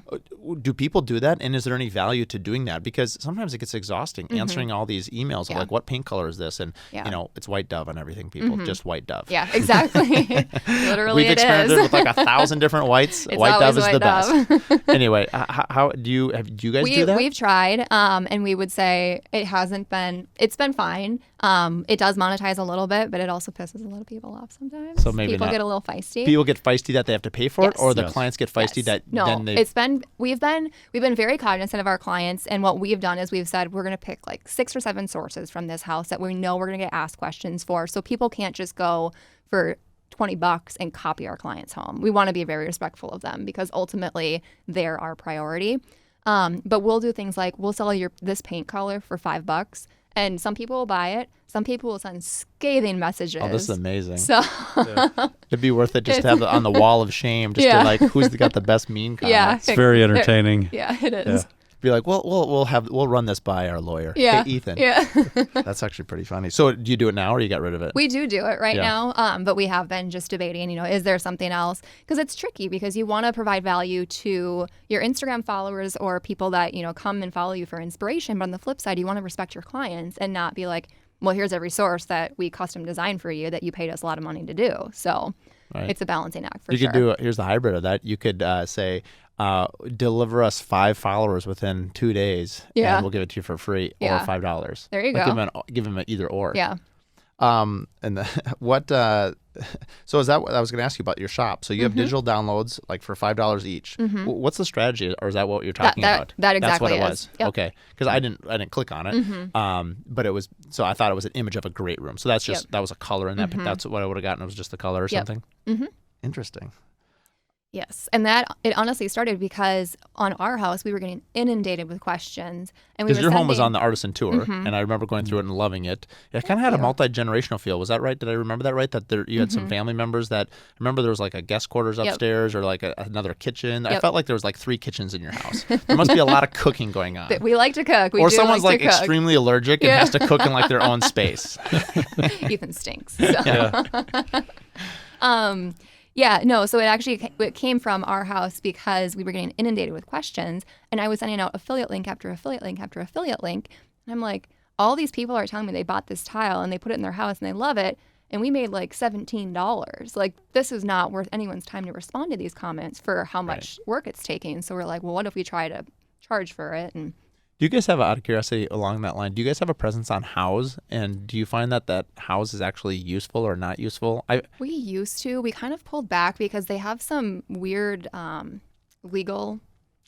Do people do that? And is there any value to doing that? Because sometimes it gets exhausting answering all these emails of like, what paint color is this? And, you know, it's white Dove on everything, people. Just white Dove. Yeah, exactly. Literally, We've experimented with like 1,000 different whites. White Dove is the best. Anyway, how do you guys do that? We've tried, and we would say it's been fine. It does monetize a little bit, but it also pisses a lot of people off sometimes. So maybe people not. get a little feisty. People get feisty that they have to pay for it, or the Yes. clients get feisty that No, then they. we've been very cognizant of our clients, and what we've done is we've said we're going to pick like 6 or 7 sources from this house that we know we're going to get asked questions for, so people can't just go for $20 and copy our client's home. We want to be very respectful of them because ultimately they're our priority. But we'll do things like we'll sell this paint color for $5. And some people will buy it. Some people will send scathing messages. Oh, this is amazing. So it'd be worth it just to have it on the wall of shame, just to like, who's got the best mean comment. Yeah. It's very entertaining. Yeah, it is. Yeah. Be like, well, we'll run this by our lawyer. Yeah. Hey, Ethan. Yeah. That's actually pretty funny. So do you do it now, or you got rid of it? We do it right Yeah. now, but we have been just debating, you know, is there something else? Because it's tricky because you want to provide value to your Instagram followers or people that, you know, come and follow you for inspiration. But on the flip side, you want to respect your clients and not be like, well, here's every source that we custom designed for you that you paid us a lot of money to do. So it's a balancing act for you sure. could do here's the hybrid of that. You could say, deliver us 5 followers within 2 days, and we'll give it to you for free, or $5. There you like go. Give them an either or. Yeah. And what? So is that what I was going to ask you about your shop? So you have digital downloads like for $5 each. What's the strategy, or is that what you're talking about? That exactly That's what it is. was. Yep. Okay, because I didn't click on it. But it was, so I thought it was an image of a great room. So that's just that was a color in that. That's what I would have gotten. It was just the color or something. Interesting. Yes, and it honestly started because on our house we were getting inundated with questions, and because your home was on the artisan tour, and I remember going through it and loving it. It kind of had a multi-generational feel. Was that right? Did I remember that right? That you had some family members that, I remember there was like a guest quarters upstairs, or like another kitchen. I felt like there was like 3 kitchens in your house. There must be a lot of cooking going on. We like to cook. Or someone's like extremely allergic and has to cook in like their own space. Ethan stinks. So. Yeah, no, so it came from our house because we were getting inundated with questions, and I was sending out affiliate link after affiliate link after affiliate link, and I'm like, all these people are telling me they bought this tile and they put it in their house and they love it, and we made like $17. Like, this is not worth anyone's time to respond to these comments for how much work it's taking. So we're like, well, what if we try to charge for it? And do you guys have, out of curiosity along that line, do you guys have a presence on Houzz? And do you find that Houzz is actually useful or not useful? We used to. We kind of pulled back because they have some weird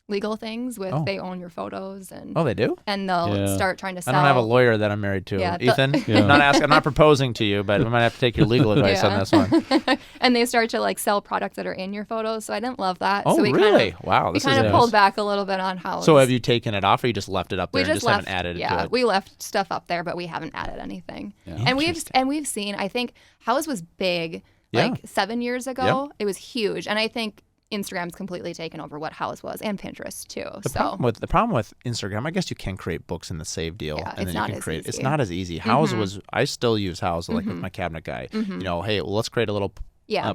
legal things with they own your photos, and they do? And they'll start trying to sell. I don't have a lawyer that I'm married to. Yeah, Ethan, I'm not proposing to you, but we might have to take your legal advice on this one. And they start to like sell products that are in your photos, so I didn't love that. Oh, so we really? Wow. We kind of pulled back a little bit on Houzz. So have you taken it off, or you just left it up there and just haven't added it to it? We left stuff up there, but we haven't added anything. Yeah. And we've seen, I think Houzz was big like 7 years ago. Yep. It was huge, and I think Instagram's completely taken over what Houzz was, and Pinterest too. The problem with Instagram, I guess you can create books in the save deal, and then you can create. Easy. It's not as easy. Houzz was. I still use Houzz like with my cabinet guy. You know, hey, let's create a little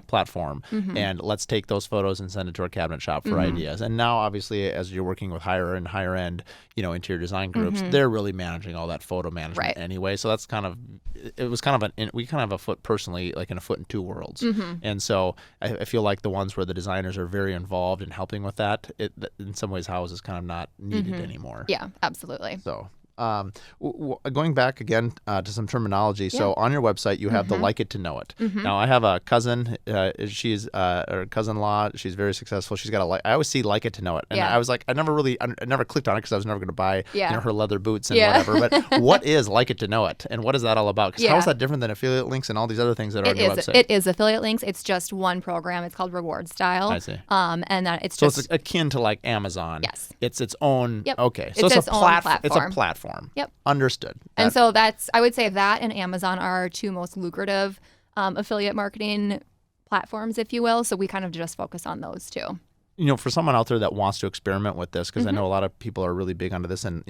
platform, and let's take those photos and send it to our cabinet shop for ideas. And now, obviously, as you're working with higher end, interior design groups, they're really managing all that photo management anyway. So that's we kind of have a foot personally, like in a foot in 2 worlds. And so I feel like the ones where the designers are very involved in helping with that, in some ways, Houzz is kind of not needed anymore. Yeah, absolutely. So. Going back again to some terminology. So on your website, you have the like it to know it. Now, I have a cousin. She's her cousin-in-law. She's very successful. She's got I always see like it to know it, and I was like, I never clicked on it because I was never going to buy her leather boots and whatever. But what is like it to know it, and what is that all about? Because how is that different than affiliate links and all these other things that are on your website? It is affiliate links. It's just one program. It's called Reward Style. I see. And that it's so just it's akin to like Amazon. Yes. It's its own. Yep. Okay. So it's it's a platform. It's a platform. Yep. Understood. And so I would say that and Amazon are our two most lucrative affiliate marketing platforms, if you will. So we kind of just focus on those two. For someone out there that wants to experiment with this, because I know a lot of people are really big onto this, and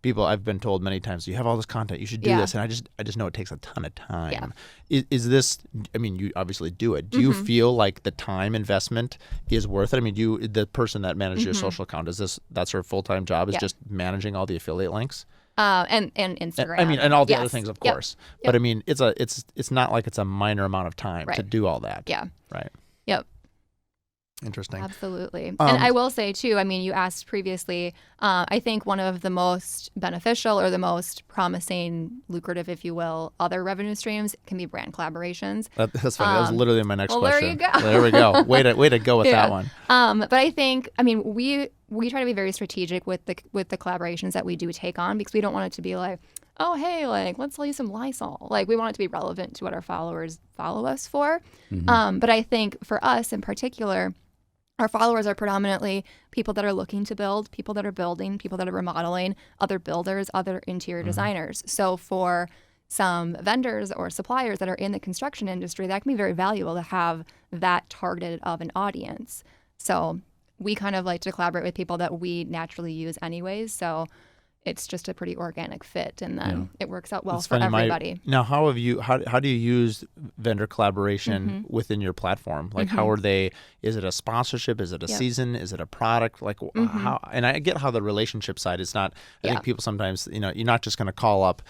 people I've been told many times, you have all this content, you should do this, and I just know it takes a ton of time. Yeah. Is this? I mean, you obviously do it. Do you feel like the time investment is worth it? I mean, the person that manages your social account, that's her full-time job, is just managing all the affiliate links? And Instagram. And all the other things, of course. Yep. But I mean, it's not like it's a minor amount of time to do all that. Yeah. Right. Yep. Interesting. Absolutely. And I will say, too, I mean, you asked previously, I think one of the most beneficial or the most promising, lucrative, if you will, other revenue streams can be brand collaborations. That's funny. That was literally my next question. There you go. There we go. Way to go with that one. But I think, we try to be very strategic with the collaborations that we do take on, because we don't want it to be like, oh, hey, like, let's sell you some Lysol. Like, we want it to be relevant to what our followers follow us for. But I think for us in particular, our followers are predominantly people that are looking to build, people that are building, people that are remodeling, other builders, other interior designers. So for some vendors or suppliers that are in the construction industry, that can be very valuable to have that targeted of an audience. So we kind of like to collaborate with people that we naturally use anyways. So it's just a pretty organic fit, and then it works out well for everybody. Now, how do you use vendor collaboration within your platform? Like, how are they? Is it a sponsorship? Is it a season? Is it a product? Like, how? And I get how the relationship side is not. I think people sometimes, you're not just going to call up,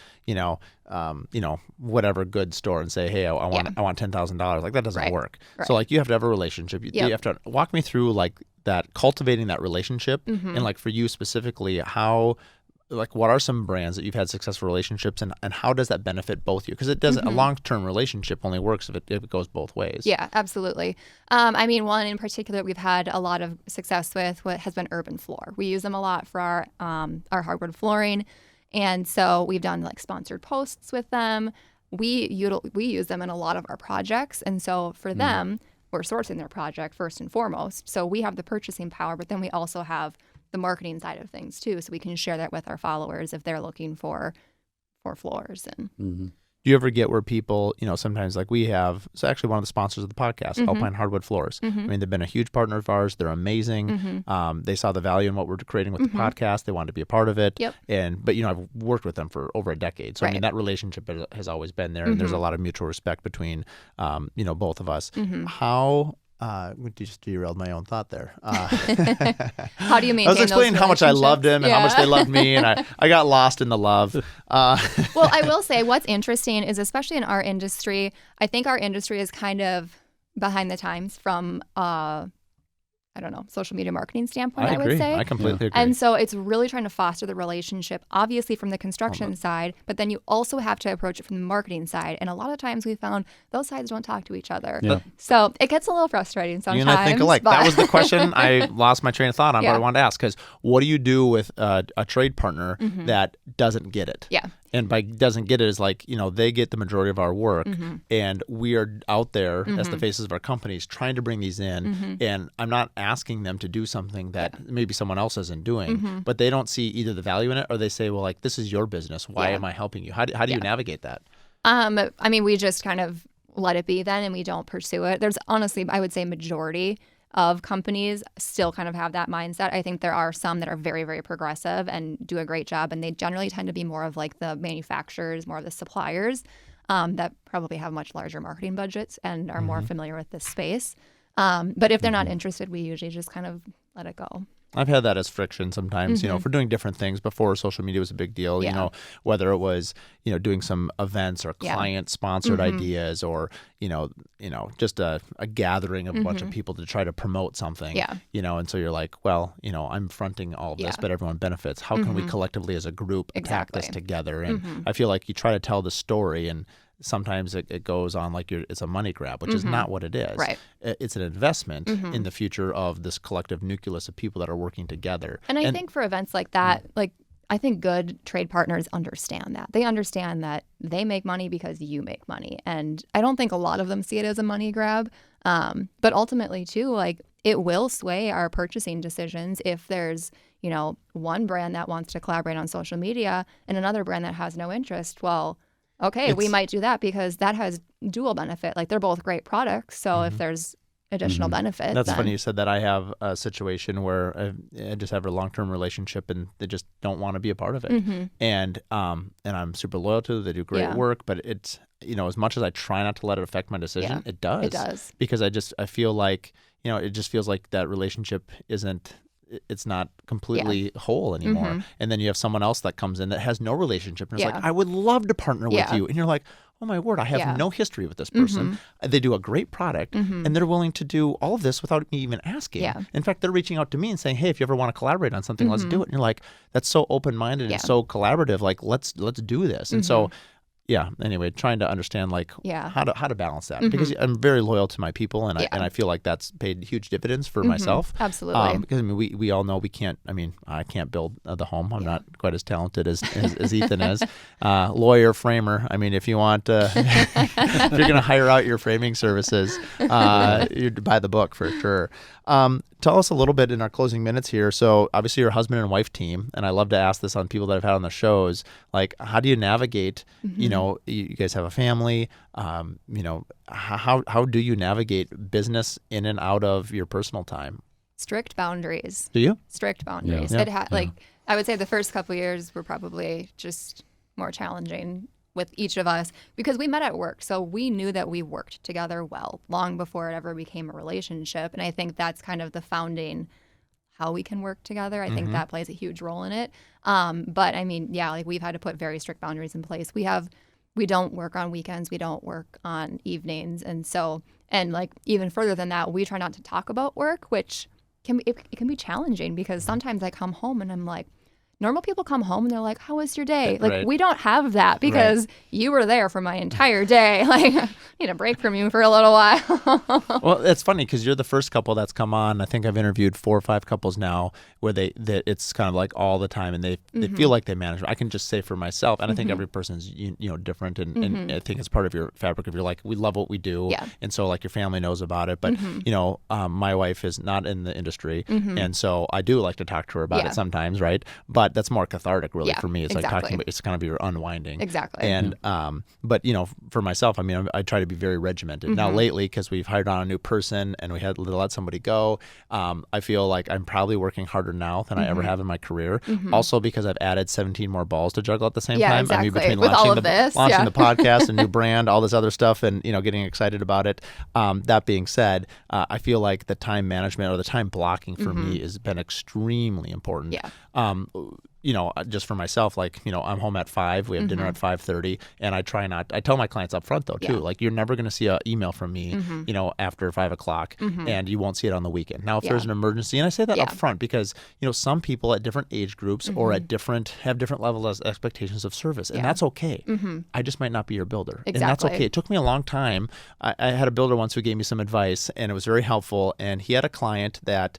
whatever good store and say, hey, I want $10,000. Like, that doesn't work. Right. So like, you have to have a relationship. You have to walk me through like that, cultivating that relationship, and like for you specifically, how. Like, what are some brands that you've had successful relationships, and how does that benefit both you? Because it doesn't. A long-term relationship only works if it goes both ways. Yeah, absolutely. One in particular we've had a lot of success with has been Urban Floor. We use them a lot for our hardwood flooring, and so we've done like sponsored posts with them. We use them in a lot of our projects, and so for them, we're sourcing their project first and foremost. So we have the purchasing power, but then we also have the marketing side of things too, so we can share that with our followers if they're looking for floors. And do you ever get where people, sometimes like we have, so actually one of the sponsors of the podcast, Alpine Hardwood Floors. I mean, they've been a huge partner of ours. They're amazing. They saw the value in what we're creating with the podcast. They wanted to be a part of it. But I've worked with them for over a decade. So I mean, that relationship has always been there, and there's a lot of mutual respect between, both of us. How just derailed my own thought there. How do you maintain? I was explaining how much I loved him and how much they loved me, and I got lost in the love. Well, I will say what's interesting is, especially in our industry, I think our industry is kind of behind the times from social media marketing standpoint, I would say. I completely agree. And so it's really trying to foster the relationship, obviously from the construction side, but then you also have to approach it from the marketing side. And a lot of times we found those sides don't talk to each other. Yeah. So it gets a little frustrating sometimes. You and I think alike. That was the question I lost my train of thought on, but I wanted to ask, because what do you do with a trade partner that doesn't get it? Yeah. And by doesn't get it is like, they get the majority of our work, and we are out there as the faces of our companies trying to bring these in. And I'm not asking them to do something that maybe someone else isn't doing, but they don't see either the value in it, or they say, well, like, this is your business. Why am I helping you? How do you navigate that? We just kind of let it be then, and we don't pursue it. There's honestly, I would say, majority of companies still kind of have that mindset. I think there are some that are very, very progressive and do a great job, and they generally tend to be more of like the manufacturers, more of the suppliers that probably have much larger marketing budgets and are more familiar with this space. But if they're not interested, we usually just kind of let it go. I've had that as friction sometimes, you know, for doing different things before social media was a big deal, you know, whether it was, you know, doing some events or client sponsored ideas or, you know, just a gathering of a bunch of people to try to promote something, you know, and so you're like, well, you know, I'm fronting all of this, but everyone benefits. How can we collectively as a group attack this together? And I feel like you try to tell the story and sometimes it goes on like it's a money grab, which is not what it is. Right. It's an investment in the future of this collective nucleus of people that are working together. And I think for events like that, like I think good trade partners understand that. They understand that they make money because you make money. And I don't think a lot of them see it as a money grab. But ultimately too, like it will sway our purchasing decisions if there's, you know, one brand that wants to collaborate on social media and another brand that has no interest. Well, okay, we might do that because that has dual benefit. Like they're both great products. So if there's additional benefit. That's funny you said that. I have a situation where I just have a long-term relationship and they just don't want to be a part of it. And I'm super loyal to them. They do great work, but it's, you know, as much as I try not to let it affect my decision, it does. It does. Because I feel like, you know, it just feels like that relationship it's not completely whole anymore. And then you have someone else that comes in that has no relationship and is like, I would love to partner with you. And you're like, oh my word, I have no history with this person. They do a great product and they're willing to do all of this without me even asking. In fact, they're reaching out to me and saying, hey, if you ever want to collaborate on something, let's do it. And you're like, that's so open-minded and so collaborative. Like, let's do this. And so, anyway, trying to understand like how to balance that because I'm very loyal to my people and I feel like that's paid huge dividends for myself. Absolutely. Because I mean we all know we can't. I mean I can't build the home. I'm not quite as talented as Ethan is. Lawyer, framer. I mean if you want if you're going to hire out your framing services, you'd buy the book for sure. Tell us a little bit in our closing minutes here. So obviously you're a husband and wife team, and I love to ask this on people that I've had on the shows. Like, how do you navigate? You know, you guys have a family. You know, how do you navigate business in and out of your personal time? Strict boundaries. Do you? Strict boundaries. Like I would say the first couple of years were probably just more challenging with each of us because we met at work. So we knew that we worked together well long before it ever became a relationship. And I think that's kind of the founding how we can work together. I think that plays a huge role in it. But I mean, like we've had to put very strict boundaries in place. We don't work on weekends. We don't work on evenings. And like even further than that, we try not to talk about work, which it can be challenging because sometimes I come home and I'm like, normal people come home and they're like, how was your day? Like, we don't have that because you were there for my entire day. Like, I need a break from you for a little while. Well, it's funny because you're the first couple that's come on. I think I've interviewed 4 or 5 couples now where that it's kind of like all the time and they feel like they manage. I can just say for myself, and I think every person's different, and I think it's part of your fabric of your like, we love what we do. And so like your family knows about it. But, my wife is not in the industry. And so I do like to talk to her about it sometimes, right? But that's more cathartic really for me. It's like talking about, it's kind of your unwinding. Exactly. And but for myself, I mean, I try to be very regimented. Now lately, because we've hired on a new person and we had to let somebody go, I feel like I'm probably working harder now than I ever have in my career. Also because I've added 17 more balls to juggle at the same time. Exactly. I mean, between with launching all of this, launching the podcast, a new brand, all this other stuff, and getting excited about it. That being said, I feel like the time management or the time blocking for me has been extremely important. Just for myself, like, I'm home at 5, we have dinner at 5:30, and I tell my clients up front though, too, like, you're never going to see an email from me, after 5 o'clock, and you won't see it on the weekend. Now, if there's an emergency, and I say that up front because, some people at different age groups or have different levels of expectations of service, and that's okay. I just might not be your builder. Exactly. And that's okay. It took me a long time. I had a builder once who gave me some advice, and it was very helpful, and he had a client that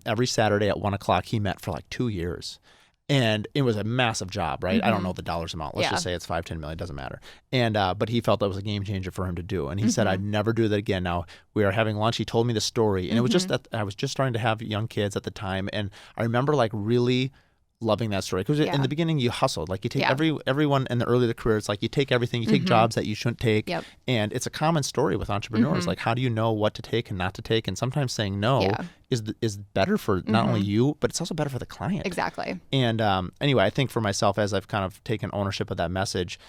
every Saturday at 1 o'clock he met for like 2 years. And it was a massive job, right? I don't know the dollars amount. Let's just say it's 5-10 million, doesn't matter. And but he felt that was a game changer for him to do. And he said, I'd never do that again. Now, we were having lunch. He told me the story. And it was just that I was just starting to have young kids at the time. And I remember like really loving that story because in the beginning you hustled, like you take everyone in the early of the career, it's like you take everything, you take jobs that you shouldn't take, and it's a common story with entrepreneurs. Like, how do you know what to take and not to take? And sometimes saying no is better for not only you, but it's also better for the client. Exactly. And anyway, I think for myself, as I've kind of taken ownership of that message,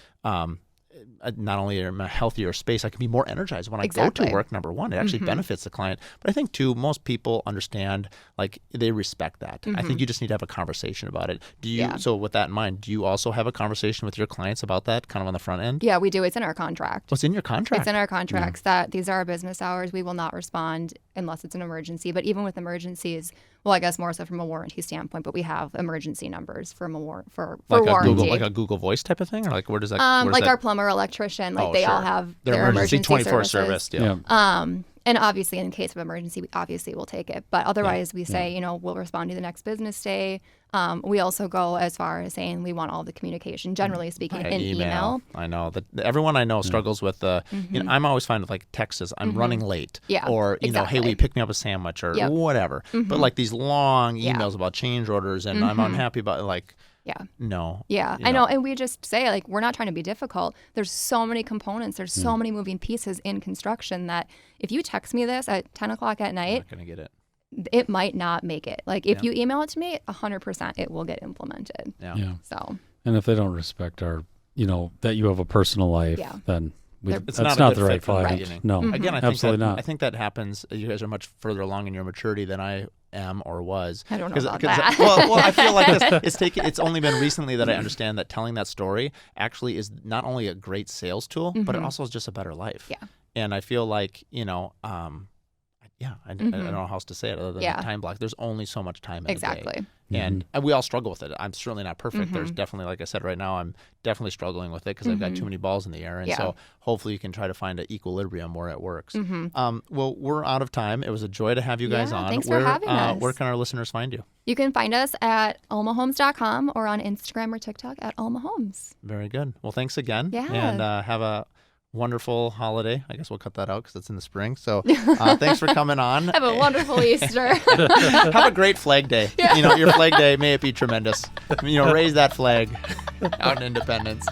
not only am I a healthier space, I can be more energized when I go Exactly. to work, number one. It actually benefits the client. But I think, too, most people understand, like, they respect that. I think you just need to have a conversation about it. Do you? Yeah. So with that in mind, do you also have a conversation with your clients about that kind of on the front end? Yeah, we do. It's in our contract. What's in your contract? It's in our contracts that these are our business hours. We will not respond unless it's an emergency. But even with emergencies, well, I guess more so from a warranty standpoint, but we have emergency numbers for like warranty. like a Google Voice type of thing? Or like where does that Like our plumber, electrician, like they all have their emergency 24 services. service. Yeah. And obviously, in case of emergency, we obviously will take it. But otherwise, we say, we'll respond to the next business day. We also go as far as saying we want all the communication, generally speaking, in email. I know that everyone I know struggles with I'm always fine with like texts. I'm running late. Yeah, Or hey, will you pick me up a sandwich or whatever. But like these long emails about change orders and I'm unhappy about like. Yeah. No. Yeah, I know. And we just say, like, we're not trying to be difficult. There's so many components. There's so many moving pieces in construction that if you text me this at 10 o'clock at night, I'm not going to get it. It might not make it. Like, if you email it to me, 100% it will get implemented. Yeah. So. And if they don't respect our, that you have a personal life, then it's that's not the right client. No, Again, I absolutely think not. I think that happens. You guys are much further along in your maturity than I am or was. I don't know about that. Well, I feel like it's only been recently that I understand that telling that story actually is not only a great sales tool, but it also is just a better life. Yeah. And I feel like, I don't know how else to say it other than time block. There's only so much time in a day. And we all struggle with it. I'm certainly not perfect. There's definitely, like I said, right now, I'm definitely struggling with it because I've got too many balls in the air. And so hopefully you can try to find an equilibrium where it works. Well, we're out of time. It was a joy to have you guys on. Thanks for having us. Where can our listeners find you? You can find us at almahomes.com or on Instagram or TikTok at almahomes. Very good. Well, thanks again. Yeah. And have a wonderful holiday. I guess we'll cut that out because it's in the spring. So thanks for coming on. Have a wonderful Easter. Have a great Flag Day. Yeah. Your Flag Day, may it be tremendous. Raise that flag out in Independence.